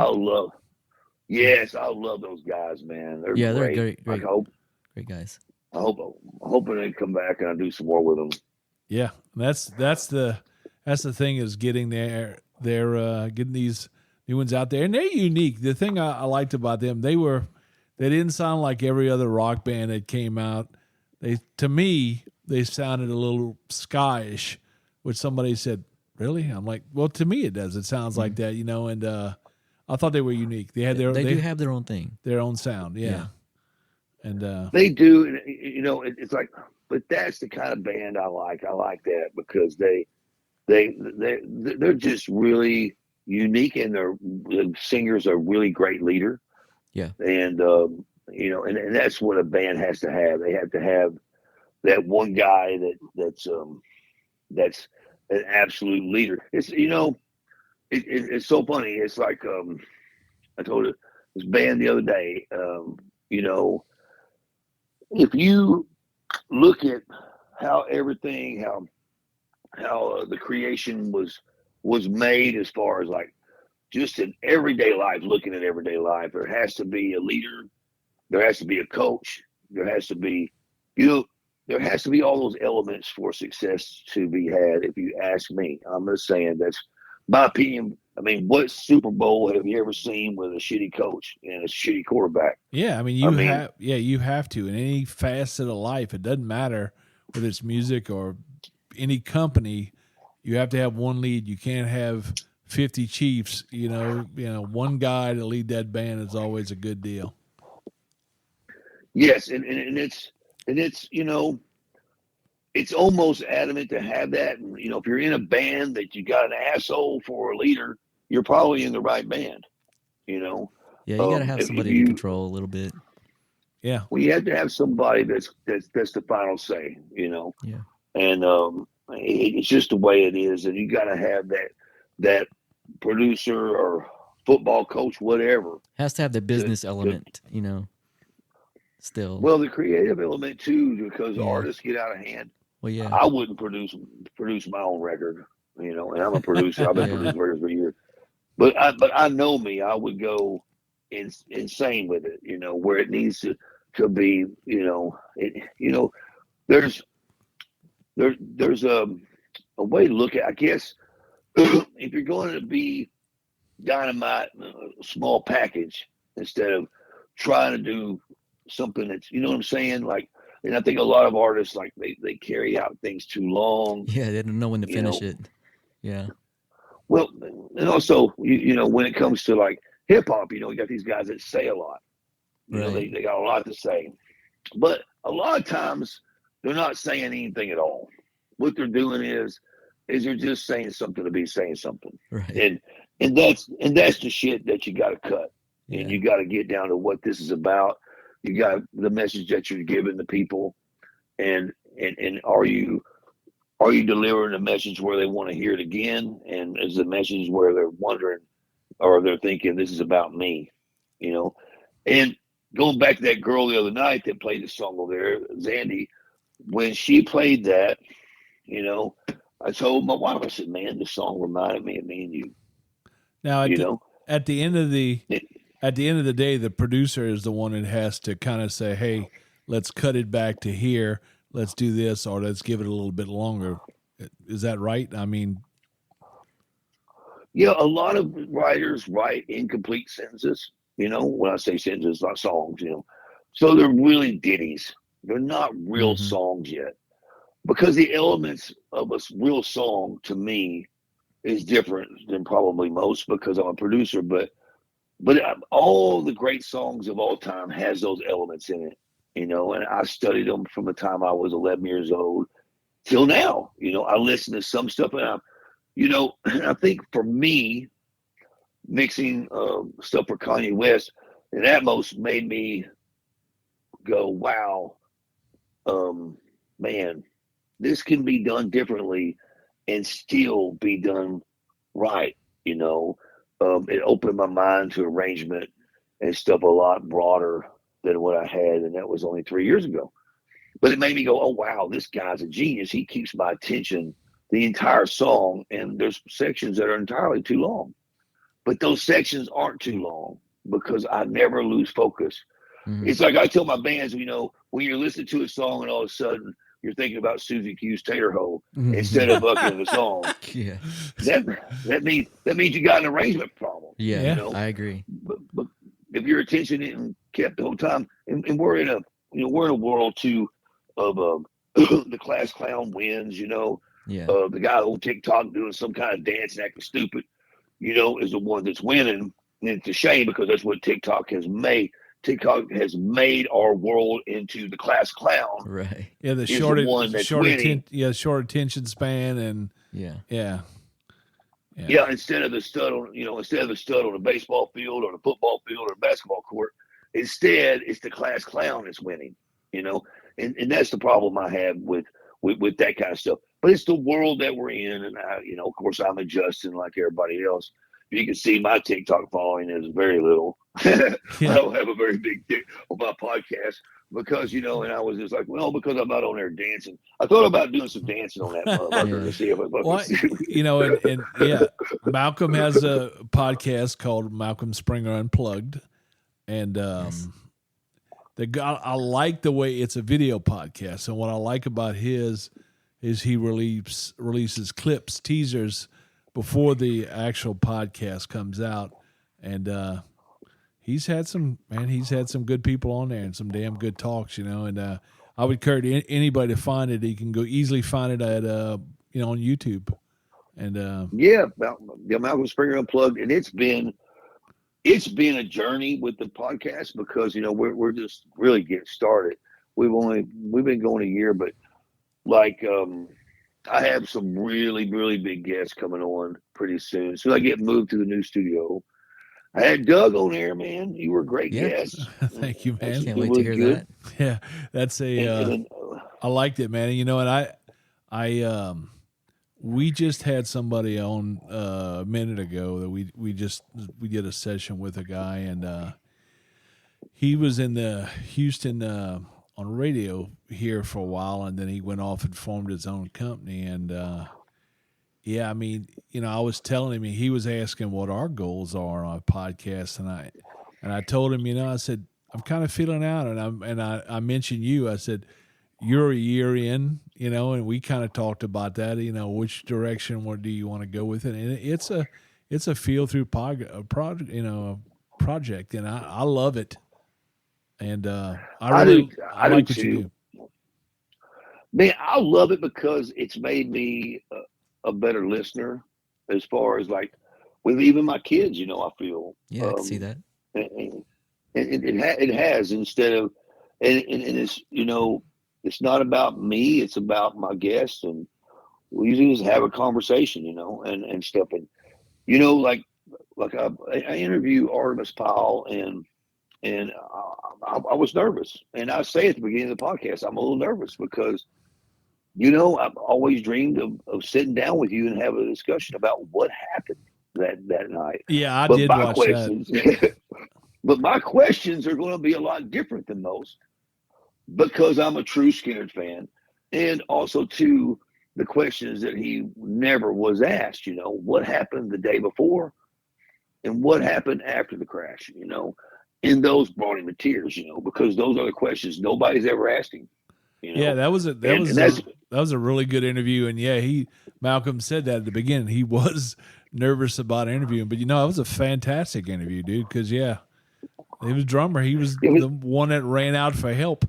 Yes, I love those guys, man. They're great. They're great. I hope, great guys. I'm hoping they come back and I do some more with them. Yeah, that's the thing, is getting they're getting these new ones out there, and they're unique. The thing I liked about them, they didn't sound like every other rock band that came out. To me, they sounded a little skyish, which somebody said, really? I'm like, well, to me it does. It sounds like that, you know, and I thought they were unique. They had they do have their own thing. Their own sound, yeah. And they do, you know, it's like, but that's the kind of band I like. I like that because they're just really unique, and the singer's a really great leader. Yeah. And you know, and that's what a band has to have. They have to have that one guy that's an absolute leader. It's, you know, it's so funny. It's like I told this band the other day. You know, if you look at how everything, how the creation was made, as far as like just in everyday life, looking at everyday life, there has to be a leader. There has to be a coach. There has to be, you know, there has to be all those elements for success to be had. If you ask me, I'm just saying that's my opinion. I mean, what Super Bowl have you ever seen with a shitty coach and a shitty quarterback? Yeah, I mean, you have to in any facet of life. It doesn't matter whether it's music or any company. You have to have one lead. You can't have 50 chiefs. One guy to lead that band is always a good deal. Yes, and it's it's almost adamant to have that. And if you're in a band that you got an asshole for a leader, you're probably in the right band. Yeah, you got to have if somebody you to control a little bit. Yeah. Well, you have to have somebody that's the final say. Yeah. And it's just the way it is, and you got to have that producer or football coach, whatever. Has to have the business element, still. Well, the creative element too, because Yeah. artists get out of hand. Well, yeah. I wouldn't produce my own record, and I'm a producer. I've been producing records for years. But I know me. I would go insane with it, where it needs to be, there's a way to look at, I guess, if you're going to be dynamite, small package, instead of trying to do something that's, what I'm saying? Like, and I think a lot of artists, like, they carry out things too long. Yeah, they don't know when to finish it. Yeah. Well, and also, when it comes to like hip hop, you got these guys that say a lot. They got a lot to say, but a lot of times they're not saying anything at all. What they're doing is they're just saying something to be saying something, right? And that's the shit that you got to cut, and you got to get down to what this is about. You got the message that you're giving the people, and are you delivering a message where they want to hear it again, and is the message where they're wondering or they're thinking this is about me, And going back to that girl the other night that played the song over there, Zandy, when she played that, I told my wife, I said, "Man, this song reminded me of me and you." Now, at the end of the day, the producer is the one that has to kind of say, "Hey, let's cut it back to here. Let's do this, or let's give it a little bit longer." Is that right? I mean, yeah, a lot of writers write incomplete sentences. When I say sentences, not songs. So they're really ditties. They're not real songs yet, because the elements of a real song to me is different than probably most, because I'm a producer. But all the great songs of all time has those elements in it. And I studied them from the time I was 11 years old till now. I listen to some stuff, and I think for me, mixing stuff for Kanye West, and that most made me go, wow, man, this can be done differently and still be done right. It opened my mind to arrangement and stuff a lot broader than what I had, and that was only 3 years ago. But it made me go, oh, wow, this guy's a genius. He keeps my attention the entire song, and there's sections that are entirely too long. But those sections aren't too long because I never lose focus. Mm-hmm. It's like I tell my bands, when you're listening to a song and all of a sudden you're thinking about Susie Q's Tater Hole instead of looking at the song. Yeah, that means you got an arrangement problem. Yeah, I agree. But if your attention isn't kept the whole time, and we're in a world too of the class clown wins. The guy on TikTok doing some kind of dance and acting stupid, is the one that's winning. And it's a shame, because that's what TikTok has made. TikTok has made our world into the class clown. Right. Yeah, the short attention span, and yeah. Instead of the stud on a baseball field or the football field or a basketball court, instead it's the class clown that's winning. And that's the problem I have with that kind of stuff. But it's the world that we're in, and of course I'm adjusting like everybody else. You can see my TikTok following is very little. I don't have a very big dick on my podcast because, and I was just like, well, because I'm not on there dancing. I thought about doing some dancing on that motherfucker to see if Malcolm has a podcast called Malcolm Springer Unplugged. And I like the way it's a video podcast. And what I like about his is he releases clips, teasers before the actual podcast comes out. And he's had some good people on there and some damn good talks, and I would encourage anybody to find it. You can go easily find it at on YouTube. And Malcolm Springer Unplugged, and it's been a journey with the podcast because we're just really getting started. We've been going a year, but like I have some really, really big guests coming on pretty soon. So I get moved to the new studio. I had Doug on there, man. You were a great guest. Thank you, man. Can't wait to hear that. Yeah, that's I liked it, man. And I we just had somebody on a minute ago that we did a session with a guy, and he was in the Houston on radio here for a while, and then he went off and formed his own company. And I mean, I was telling him, he was asking what our goals are on a podcast, and I told him, I said I'm kind of feeling out, and I mentioned you. I said you're a year in, and we kind of talked about that. Which direction do you want to go with it? And it's a feel through project, and I love it. And I like what you do. Man, I love it because it's made me a better listener as far as like with even my kids, I feel. Yeah, I can see that. And it has instead of, and it's, it's not about me, it's about my guests. And we usually just have a conversation, and stuff. And, like I interview Artemis Powell and I was nervous. And I say at the beginning of the podcast, I'm a little nervous because, I've always dreamed of sitting down with you and having a discussion about what happened that night. Yeah, I did watch that. But my questions are going to be a lot different than most because I'm a true Skinner fan. And also, too, the questions that he never was asked, what happened the day before and what happened after the crash, and those brought him to tears, because those are the questions nobody's ever asked him. Yeah, that was a really good interview, and Malcolm said that at the beginning. He was nervous about interviewing, but it was a fantastic interview, dude. Because he was drummer. He was the one that ran out for help. I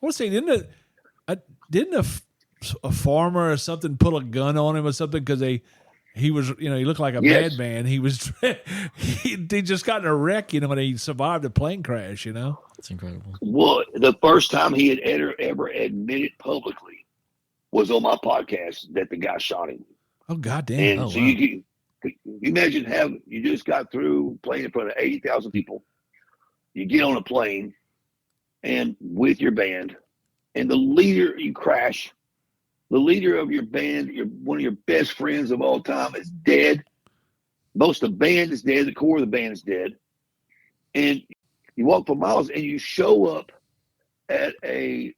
want to say, didn't a farmer or something pull a gun on him or something because he was, he looked like a madman. He was, he just got in a wreck, and he survived a plane crash, It's incredible. Well, the first time he had ever admitted publicly was on my podcast that the guy shot him. Oh, goddamn. And you imagine you just got through playing in front of 80,000 people. You get on a plane and with your band, and you crash. The leader of your band, one of your best friends of all time, is dead. Most of the band is dead. The core of the band is dead. And you walk for miles and you show up at a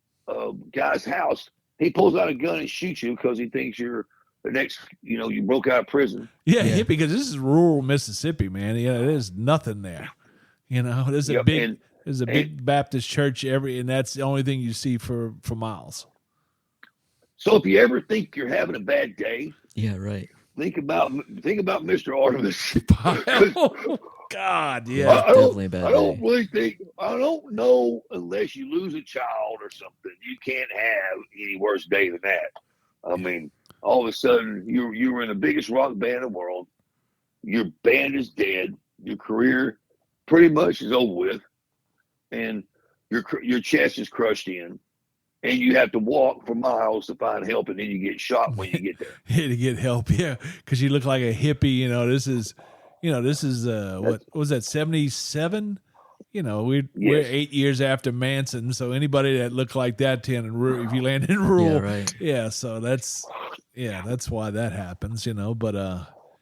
guy's house. He pulls out a gun and shoots you because he thinks you're the next, you broke out of prison. Yeah, because this is rural Mississippi, man. There's nothing there. There's a big Baptist church and that's the only thing you see for miles. So if you ever think you're having a bad day, yeah, right. Think about Mr. Artemis. Oh, God, yeah. Definitely a bad day. I don't know unless you lose a child or something. You can't have any worse day than that. I mean, all of a sudden you were in the biggest rock band in the world. Your band is dead. Your career pretty much is over with, and your chest is crushed in. And you have to walk for miles to find help, and then you get shot when you get there. To get help, yeah, because you look like a hippie. This is what was that, 77? We're 8 years after Manson, so anybody that looked like that if you land in rural, yeah, right. Yeah, so that's why that happens, But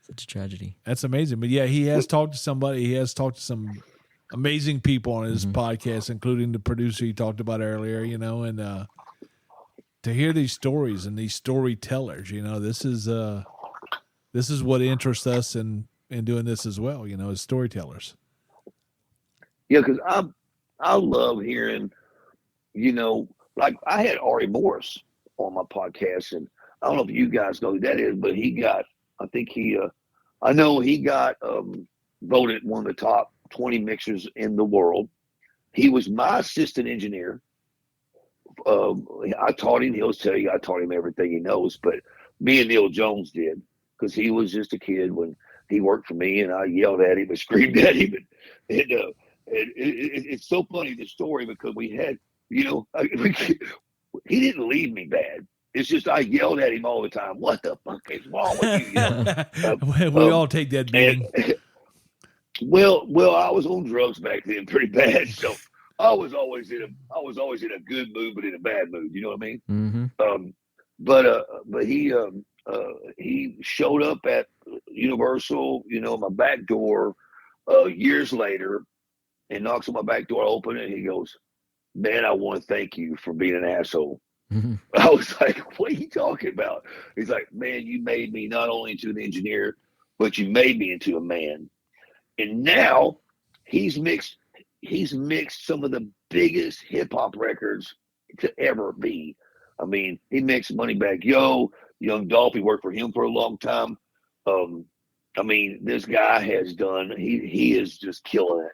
such a tragedy. That's amazing. But yeah, he has talked to somebody. He has talked to some amazing people on his podcast, including the producer he talked about earlier, and to hear these stories and these storytellers, this is what interests us in doing this as well, as storytellers. Yeah, because I love hearing, like I had Ari Morris on my podcast, and I don't know if you guys know who that is, but I know he got voted one of the top 20 mixers in the world. He was my assistant engineer. I taught him. He'll tell you I taught him everything he knows. But me and Neil Jones did. because he was just a kid when he worked for me, and I yelled at him and screamed at him, it's so funny, the story, because we had, he didn't leave me bad. It's just I yelled at him all the time. What the fuck is wrong with you? We all take that beating. Well, I was on drugs back then pretty bad, so I was always in a good mood, but in a bad mood. You know what I mean? Mm-hmm. But he showed up at Universal, my back door, years later, and knocks on my back door open, and he goes, "Man, I want to thank you for being an asshole." Mm-hmm. I was like, "What are you talking about?" He's like, "Man, you made me not only into an engineer, but you made me into a man." And now he's mixed some of the biggest hip hop records to ever be. I mean, he mixed Moneybagg Yo, Young Dolph. He worked for him for a long time. I mean, this guy has done. He is just killing it,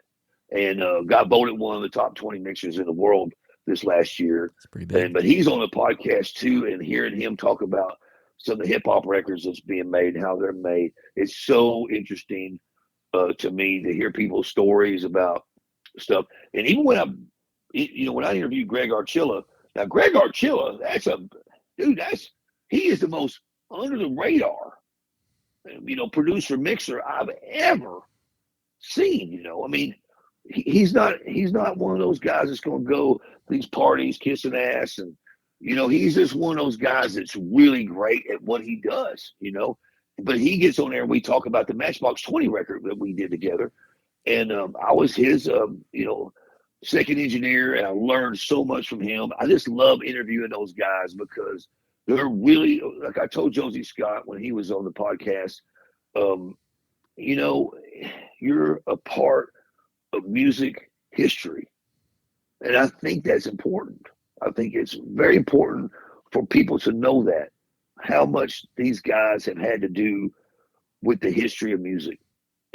and got voted one of the top 20 mixers in the world this last year. It's pretty big. But he's on the podcast too, and hearing him talk about some of the hip hop records that's being made and how they're made, it's so interesting to me to hear people's stories about stuff. And even when I interviewed Greg Archilla, now Greg Archilla, he is the most under the radar, producer mixer I've ever seen. I mean, he's not one of those guys that's going to go these parties kissing ass, and he's just one of those guys that's really great at what he does. But he gets on there and we talk about the Matchbox 20 record that we did together. And I was his, second engineer, and I learned so much from him. I just love interviewing those guys because they're really, like I told Josie Scott when he was on the podcast, you're a part of music history. And I think that's important. I think it's very important for people to know that, how much these guys have had to do with the history of music,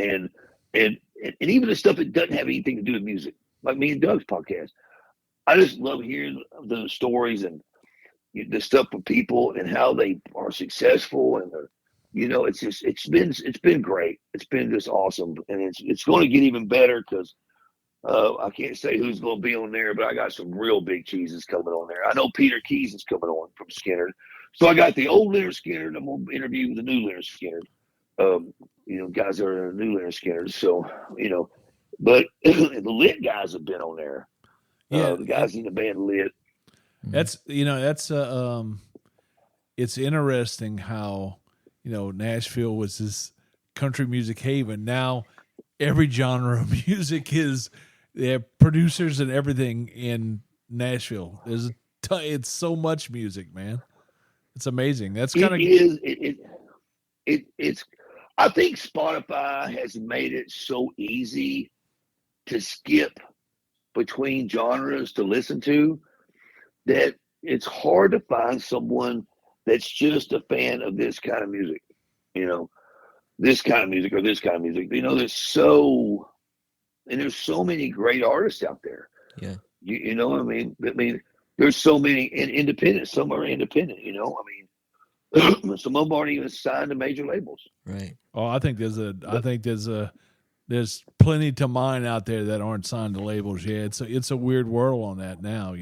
and even the stuff that doesn't have anything to do with music, like me and Doug's podcast. I just love hearing the stories and the stuff from people and how they are successful, and it's been great. It's been just awesome, and it's going to get even better because I can't say who's going to be on there, but I got some real big cheeses coming on there. I know Peter Keys is coming on from Skinner. So I got the old Leonard Skinner, and I'm going to interview the new Leonard Skinner. Guys that are new Leonard Skinner. So, but the Lit guys have been on there. Yeah, the guys in the band Lit. That's it's interesting how Nashville was this country music haven. Now every genre of music is. They have producers and everything in Nashville. It's so much music, man. It's amazing. That's kind of it's. I think Spotify has made it so easy to skip between genres to listen to that it's hard to find someone that's just a fan of this kind of music. This kind of music or this kind of music. There's so many great artists out there. Yeah. You know what I mean? There's so many independent. Some are independent. Some of them aren't even signed to major labels. Right. Oh, I think there's plenty to mine out there that aren't signed to labels yet. It's a weird world on that now,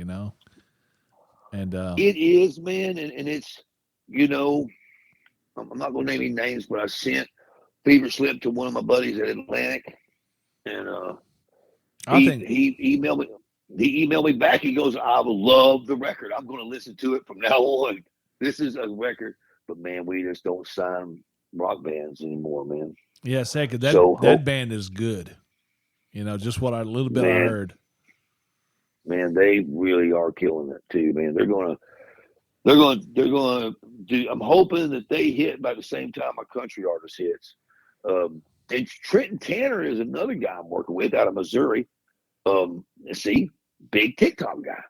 And it is, man, and it's I'm not going to name any names, but I sent Fever Slip to one of my buddies at Atlantic, and he emailed me. He emailed me back. He goes, "I love the record. I'm going to listen to it from now on. This is a record." But man, we just don't sign rock bands anymore, man. Yeah, second that band is good. Just what I heard. Man, they really are killing it too, man. They're gonna do. I'm hoping that they hit about the same time my country artist hits. And Trenton Tanner is another guy I'm working with out of Missouri. See, big TikTok guy.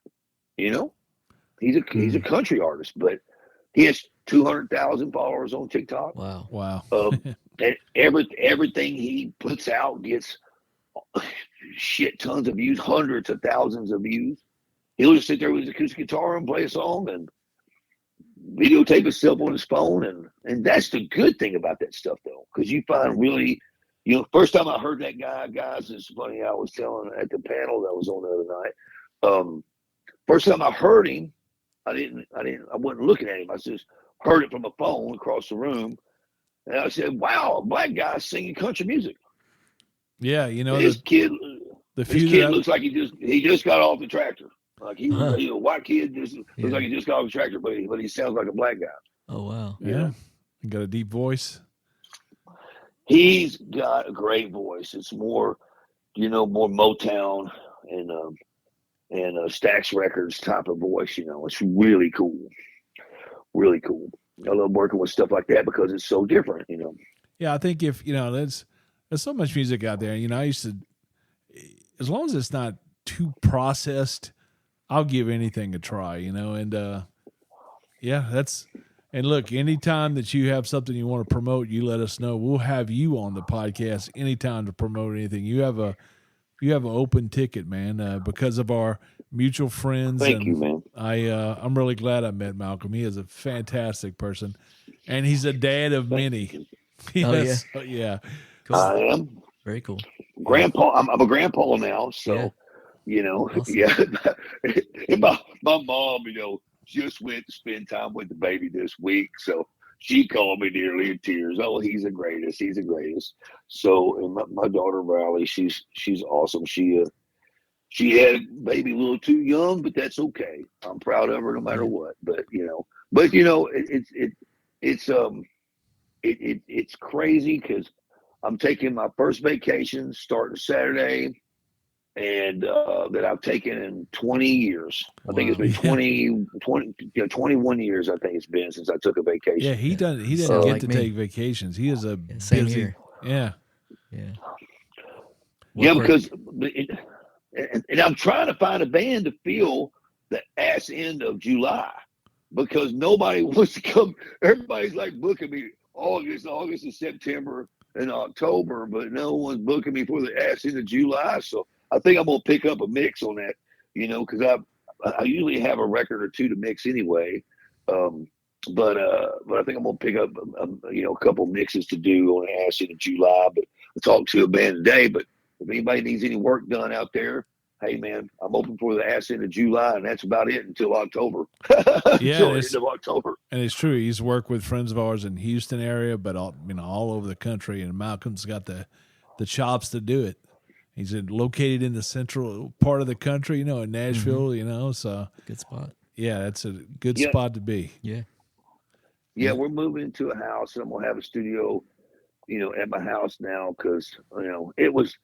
He's a country artist, but he has 200,000 followers on TikTok. Wow. And everything he puts out gets shit tons of views, hundreds of thousands of views. He'll just sit there with his acoustic guitar and play a song, and videotape himself on his phone, and that's the good thing about that stuff, though, because you find really, first time I heard that guy, guys, it's funny. I was telling at the panel that was on the other night. First time I heard him, I wasn't looking at him. I just heard it from a phone across the room, and I said, "Wow, a black guy singing country music." Yeah, This kid looks like he just got off the tractor. Like he was a white kid, just looks like he just got off the tractor, but he sounds like a black guy. Oh wow! Yeah, he got a deep voice. He's got a great voice. It's more, more Motown and Stax Records type of voice. It's really cool, really cool. I love working with stuff like that because it's so different. Yeah, I think if there's so much music out there. I used to, as long as it's not too processed, I'll give anything a try. And yeah, that's. And look, anytime that you have something you want to promote, you let us know. We'll have you on the podcast anytime to promote anything. You have an open ticket, man, because of our mutual friends. Thank you, man. I'm really glad I met Malcolm. He is a fantastic person, and he's a dad of many. Yes. Oh, yeah. Cool. I am very cool. Grandpa. I'm a grandpa now, so Awesome. yeah. And my mom, just went to spend time with the baby this week, so she called me nearly in tears. Oh, he's the greatest. He's the greatest. So, and my daughter Riley, she's awesome. She had a baby a little too young, but that's okay. I'm proud of her no matter what. But it's crazy because I'm taking my first vacation starting Saturday, and that I've taken in 20 years. I think it's been 21 years. I think it's been since I took a vacation. Yeah, he doesn't get to take vacations. He is a same busy. Here. Yeah. Because and I'm trying to find a band to fill the ass end of July because nobody wants to come. Everybody's like booking me August and September and October, but no one's booking me for the ass end of July. So I think I'm gonna pick up a mix on that, because I usually have a record or two to mix anyway. But I think I'm gonna pick up a couple mixes to do on the ass end of July. But I talked to a band today. But if anybody needs any work done out there, hey man, I'm open for the ass end of July, and that's about it until October. Until the end of October. And it's true. He's worked with friends of ours in Houston area, but all over the country. And Malcolm's got the chops to do it. He's located in the central part of the country, in Nashville, so. Good spot. Yeah, that's a good spot to be. Yeah. Yeah, we're moving into a house, and I'm going to have a studio, at my house now because, it was,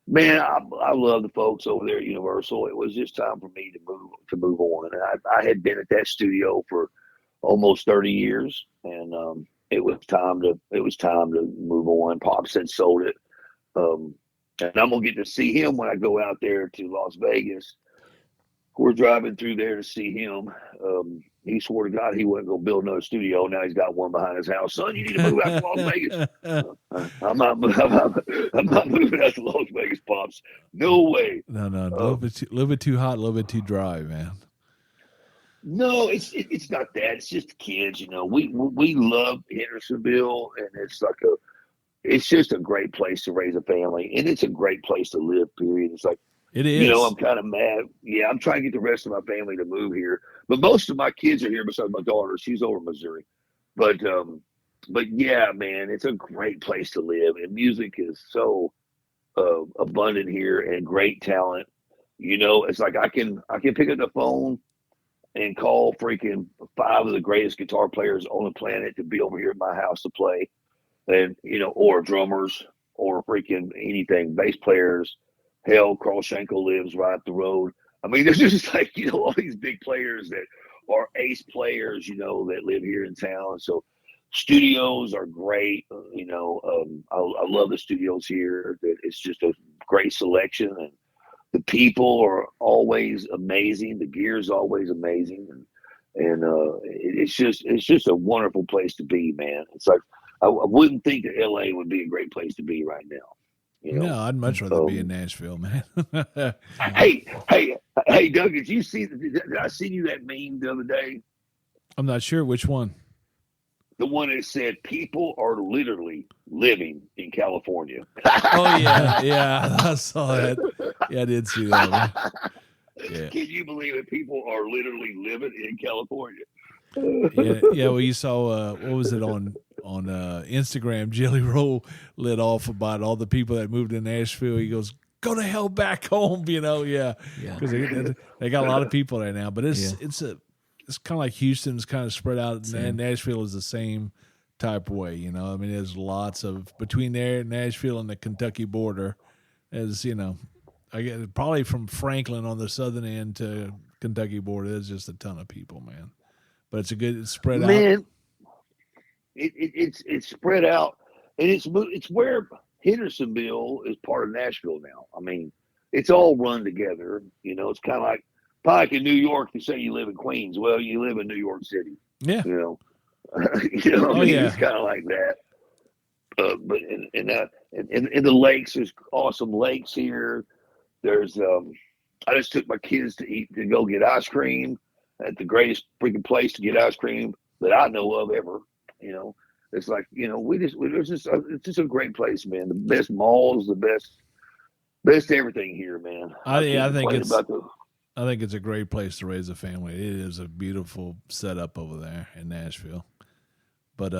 man, I love the folks over there at Universal. It was just time for me to move on. And I had been at that studio for almost 30 years, and it was time to move on. Pops had sold it. And I'm going to get to see him when I go out there to Las Vegas. We're driving through there to see him. He swore to God he wasn't going to build another studio. Now he's got one behind his house. Son, you need to move out to Las Vegas. I'm not moving out to Las Vegas, Pops. No way. No, a little bit too hot, a little bit too dry, man. No, it's not that. It's just the kids, We love Hendersonville, and it's just a great place to raise a family, and it's a great place to live, period. It's like, it is. I'm kind of mad. Yeah, I'm trying to get the rest of my family to move here. But most of my kids are here besides my daughter. She's over in Missouri. But yeah, man, it's a great place to live. And music is so abundant here and great talent. It's like I can pick up the phone and call freaking 5 of the greatest guitar players on the planet to be over here at my house to play. And, or drummers or freaking anything, bass players. Hell, Carl Schenkel lives right up the road. I mean, there's just like, all these big players that are ace players, that live here in town. So studios are great. I love the studios here. It's just a great selection, and the people are always amazing. The gear is always amazing. And it's just a wonderful place to be, man. It's like, I wouldn't think that LA would be a great place to be right now. No, I'd much rather be in Nashville, man. Hey, Doug, did you see? Did I send you that meme the other day? I'm not sure which one. The one that said people are literally living in California. Oh yeah, I saw that. Yeah, I did see that one. Yeah. Can you believe it? People are literally living in California. Yeah. Well, you saw what was it on Instagram? Jelly Roll lit off about all the people that moved to Nashville. He goes, "Go to hell back home," Yeah, because they got a lot of people there now. But it's kind of like Houston's kind of spread out, and Nashville is the same type way. I mean, there's lots of between there, Nashville, and the Kentucky border. As I get probably from Franklin on the southern end to Kentucky border. There's just a ton of people, man. But it's spread out. Man, it's spread out, and it's where Hendersonville is part of Nashville now. I mean, it's all run together. It's kind of like in New York. You say you live in Queens. Well, you live in New York City. Yeah. It's kind of like that. But in the lakes, there's awesome lakes here. There's I just took my kids to go get ice cream at the greatest freaking place to get ice cream that I know of ever. It's like it's just a great place, man. The best malls, the best everything here, man. I think it's a great place to raise a family. It is a beautiful setup over there in Nashville. But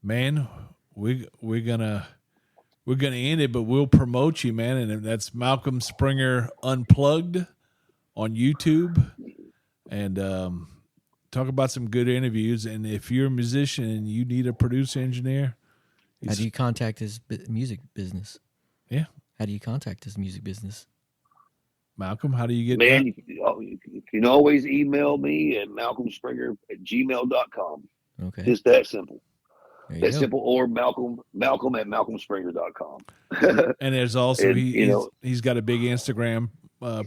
man, we're gonna end it, but we'll promote you, man, and that's Malcolm Springer Unplugged on YouTube, and talk about some good interviews. And if you're a musician and you need a producer engineer, how do you contact his music business? Yeah, how do you contact his music business? Malcolm, how do you get man? You can always email me at malcolmspringer@gmail.com. Okay, just that simple. That's simple, or Malcolm at malcolmspringer.com. And there's also he's got a big Instagram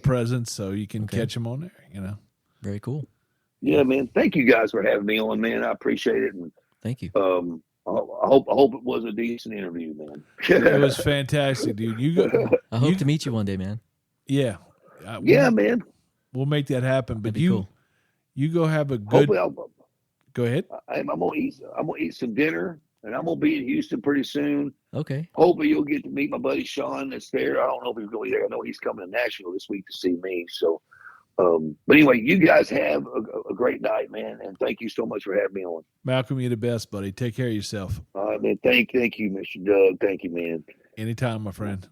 presence, so you can catch him on there. Very cool. Yeah, man. Thank you guys for having me on, man. I appreciate it. And thank you. I hope it was a decent interview, man. It was fantastic, dude. I hope to meet you one day, man. Yeah. Man. We'll make that happen. But cool. You go have a good. Go ahead. I'm gonna eat some dinner, and I'm gonna be in Houston pretty soon. Okay. Hopefully, you'll get to meet my buddy Sean that's there. I don't know if he's gonna be there. I know he's coming to Nashville this week to see me. So, but anyway, you guys have a great night, man, and thank you so much for having me on. Malcolm, you're the best, buddy. Take care of yourself. All right, man. Thank you, Mr. Doug. Thank you, man. Anytime, my friend.